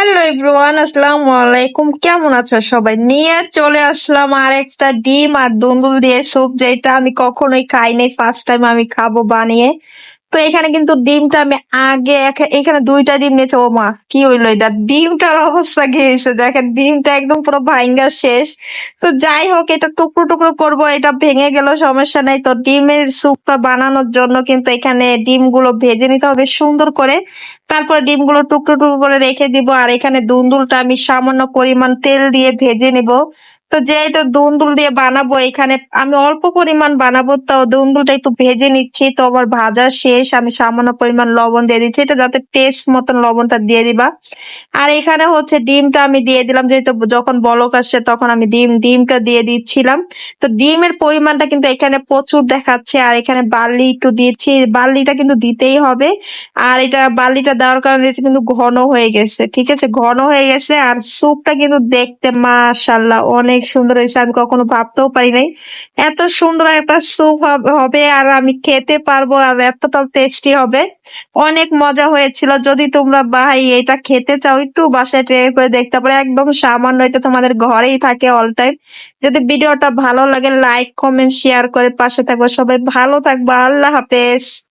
Hello everyone, আসসালামু আলাইকুম। কেমন আছো সবাই? নিয়ে চলে আসলাম আর একটা ডিম আর দুন্দুল দিয়ে স্যুপ, যেটা আমি কখনোই খাই নাই, ফার্স্ট টাইম আমি খাবো বানিয়ে। তো এখানে কিন্তু ডিমটা আমি আগে এখানে দুইটা ডিম নিয়েছে। ও মা, কি হইলো এটা! ডিমটার অবস্থা কি হয়েছে দেখেন, ডিমটা একদম পুরো ভাঙ্গা শেষ। তো যাই হোক, এটা টুকরো টুকরো করবো, এটা ভেঙে গেল সমস্যা নাই। তো ডিমের স্যুপটা বানানোর জন্য কিন্তু এখানে ডিমগুলো ভেজে নিতে হবে সুন্দর করে। তারপর ডিমগুলো টুকরো টুকরো করে রেখে দিব। আর এখানে দুন্দুলটা আমি সামান্য পরিমাণ তেল দিয়ে ভেজে নিব। তো যেহেতু দুন্দুল দিয়ে বানাবো, এখানে আমি অল্প পরিমাণ বানাবো, তো দুন্দুলটা একটু ভেজে নিচ্ছি। তো আবার ভাজা শেষ, আমি সামান্য পরিমাণ লবণ দিয়ে দিচ্ছি, এটা যাতে টেস্ট মতন লবণটা দিয়ে দিবা। আর এখানে হচ্ছে ডিমটা আমি দিয়ে দিলাম, যেহেতু যখন বলক আসছে তখন আমি ডিমটা দিয়ে দিচ্ছিলাম। তো ডিমের পরিমাণটা কিন্তু এখানে প্রচুর দেখাচ্ছে। আর এখানে বার্লি একটু দিয়েছি, বার্লিটা কিন্তু দিতেই হবে। আর এটা বার্লিটা দেওয়ার কারণে এটা কিন্তু ঘন হয়ে গেছে, ঠিক আছে, ঘন হয়ে গেছে। আর স্যুপটা কিন্তু দেখতে মাশাআল্লাহ অনেক সুন্দর হয়েছে, আমি কখনো ভাবতেও পারি নাই এত সুন্দর একটা স্যুপ হবে আর আমি খেতে পারবো, আর এতটাও টেস্টি হবে। অনেক মজা হয়েছিল। যদি তোমরা ভাই এটা খেতে চাও, একটু বাসায় ট্রাই করে দেখতে পারো, একদম সামান্য, এটা তোমাদের ঘরেই থাকে অল টাইম। যদি ভিডিওটা ভালো লাগে, লাইক কমেন্ট শেয়ার করে পাশে থাকবো। সবাই ভালো থাকবা, আল্লাহ হাফেজ।